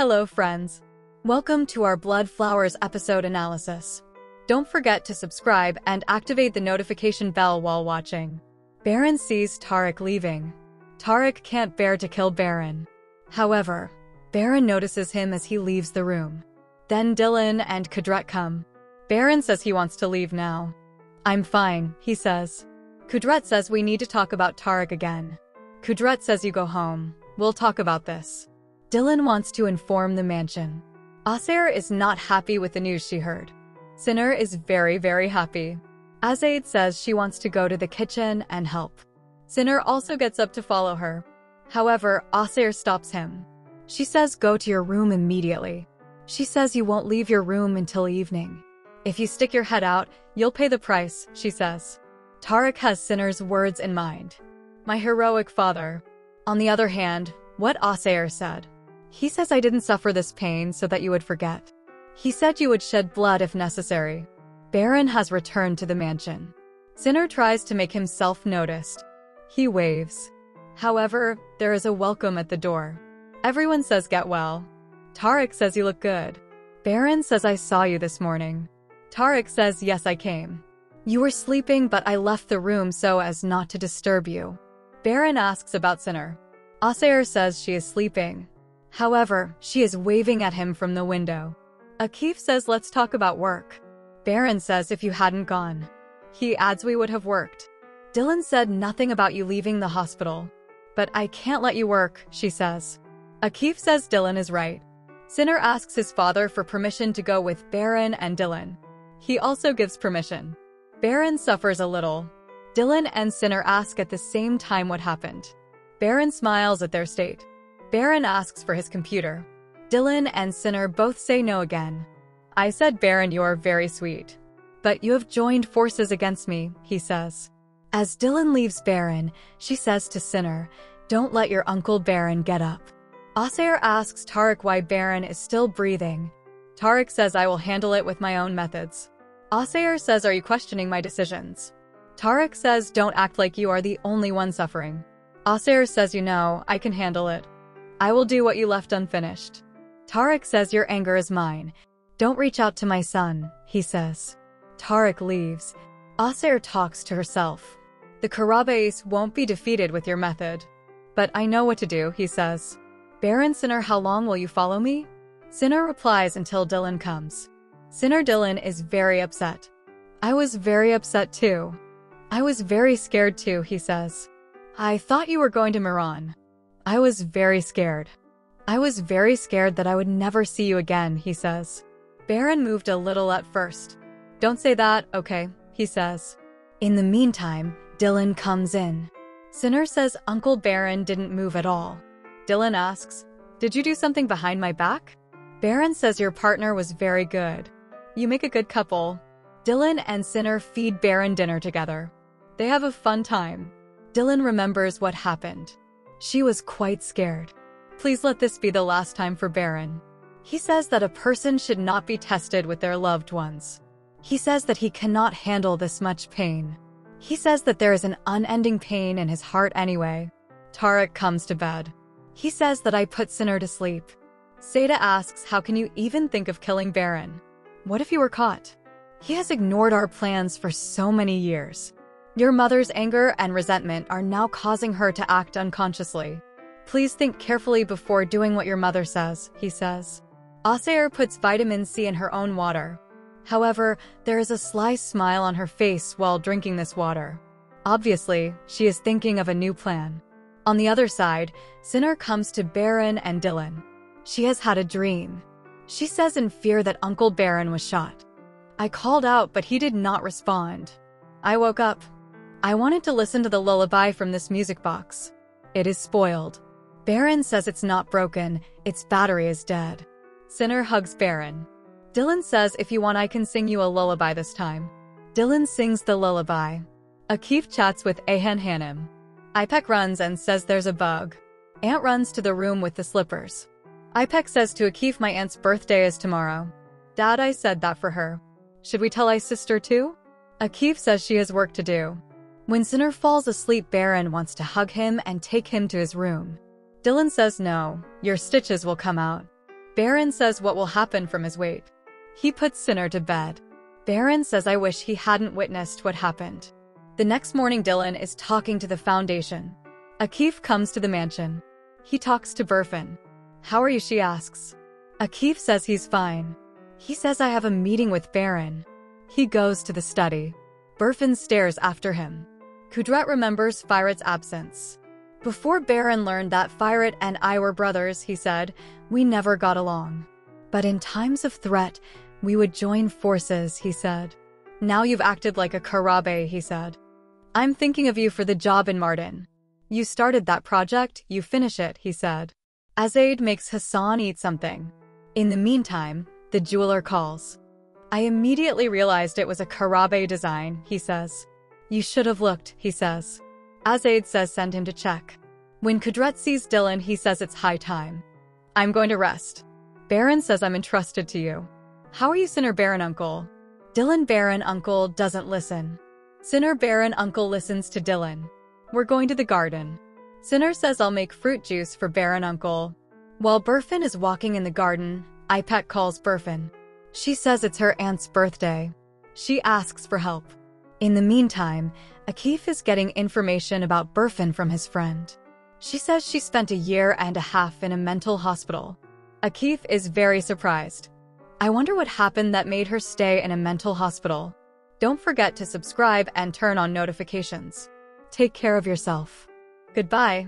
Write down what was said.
Hello friends. Welcome to our Blood Flowers episode analysis. Don't forget to subscribe and activate the notification bell while watching. Baron sees Tarek leaving. Tarek can't bear to kill Baron. However, Baron notices him as he leaves the room. Then Dylan and Kudret come. Baron says he wants to leave now. I'm fine, he says. Kudret says we need to talk about Tarek again. Kudret says you go home. We'll talk about this. Dylan wants to inform the mansion. Asair is not happy with the news she heard. Sinner is very happy. Azaid says she wants to go to the kitchen and help. Sinner also gets up to follow her. However, Asair stops him. She says go to your room immediately. She says you won't leave your room until evening. If you stick your head out, you'll pay the price, she says. Tarek has Sinner's words in mind. My heroic father. On the other hand, what Asair said. He says I didn't suffer this pain so that you would forget. He said you would shed blood if necessary. Baron has returned to the mansion. Sinner tries to make himself noticed. He waves. However, there is a welcome at the door. Everyone says get well. Tarek says you look good. Baron says I saw you this morning. Tarek says yes I came. You were sleeping but I left the room so as not to disturb you. Baron asks about Sinner. Asair says she is sleeping. However, she is waving at him from the window. Akif says let's talk about work. Baron says if you hadn't gone. He adds we would have worked. Dylan said nothing about you leaving the hospital. But I can't let you work, she says. Akif says Dylan is right. Sinner asks his father for permission to go with Baron and Dylan. He also gives permission. Baron suffers a little. Dylan and Sinner ask at the same time what happened. Baron smiles at their state. Baron asks for his computer. Dylan and Sinner both say no again. I said Baron you are very sweet. But you have joined forces against me, he says. As Dylan leaves Baron, she says to Sinner, don't let your uncle Baron get up. Asair asks Tarek why Baron is still breathing. Tarek says I will handle it with my own methods. Asair says are you questioning my decisions? Tarek says don't act like you are the only one suffering. Asair says you know, I can handle it. I will do what you left unfinished. Tarek says your anger is mine. Don't reach out to my son, he says. Tarek leaves. Asair talks to herself. The Karabais won't be defeated with your method. But I know what to do, he says. Baron Sinner, how long will you follow me? Sinner replies until Dylan comes. Sinner Dylan is very upset. I was very upset too. I was very scared too, he says. I thought you were going to Miran. I was very scared. I was very scared that I would never see you again, he says. Baron moved a little at first. Don't say that, okay, he says. In the meantime, Dylan comes in. Sinner says Uncle Baron didn't move at all. Dylan asks, did you do something behind my back? Baron says your partner was very good. You make a good couple. Dylan and Sinner feed Baron dinner together. They have a fun time. Dylan remembers what happened. She was quite scared. Please let this be the last time for Baron. He says that a person should not be tested with their loved ones. He says that he cannot handle this much pain. He says that there is an unending pain in his heart anyway. Tarek comes to bed. He says that I put Sinner to sleep. Seda asks how can you even think of killing Baron? What if you were caught? He has ignored our plans for so many years. Your mother's anger and resentment are now causing her to act unconsciously. Please think carefully before doing what your mother says, he says. Asair puts vitamin C in her own water. However, there is a sly smile on her face while drinking this water. Obviously, she is thinking of a new plan. On the other side, Sinner comes to Baron and Dylan. She has had a dream. She says in fear that Uncle Baron was shot. I called out but he did not respond. I woke up. I wanted to listen to the lullaby from this music box. It is spoiled. Baron says it's not broken, its battery is dead. Sinner hugs Baron. Dylan says if you want I can sing you a lullaby this time. Dylan sings the lullaby. Akif chats with Ahan Hanem. Ipek runs and says there's a bug. Aunt runs to the room with the slippers. Ipek says to Akif my aunt's birthday is tomorrow. Dad, I said that for her. Should we tell I's sister too? Akif says she has work to do. When Sinner falls asleep, Baron wants to hug him and take him to his room. Dylan says no, your stitches will come out. Baron says what will happen from his weight. He puts Sinner to bed. Baron says I wish he hadn't witnessed what happened. The next morning Dylan is talking to the Foundation. Akif comes to the mansion. He talks to Burfin. How are you, she asks. Akif says he's fine. He says I have a meeting with Baron. He goes to the study. Burfin stares after him. Kudret remembers Firat's absence. Before Baron learned that Firat and I were brothers, he said, we never got along. But in times of threat, we would join forces, he said. Now you've acted like a Karabe, he said. I'm thinking of you for the job in Mardin. You started that project, you finish it, he said. Azaid makes Hassan eat something. In the meantime, the jeweler calls. I immediately realized it was a Karabe design, he says. You should have looked, he says. Azaid says send him to check. When Kudret sees Dylan, he says it's high time. I'm going to rest. Baron says I'm entrusted to you. How are you, Sinner Baron Uncle? Dylan Baron Uncle doesn't listen. Sinner Baron Uncle listens to Dylan. We're going to the garden. Sinner says I'll make fruit juice for Baron Uncle. While Burfin is walking in the garden, Ipet calls Burfin. She says it's her aunt's birthday. She asks for help. In the meantime, Akif is getting information about Burfin from his friend. She says she spent a year and a half in a mental hospital. Akif is very surprised. I wonder what happened that made her stay in a mental hospital. Don't forget to subscribe and turn on notifications. Take care of yourself. Goodbye.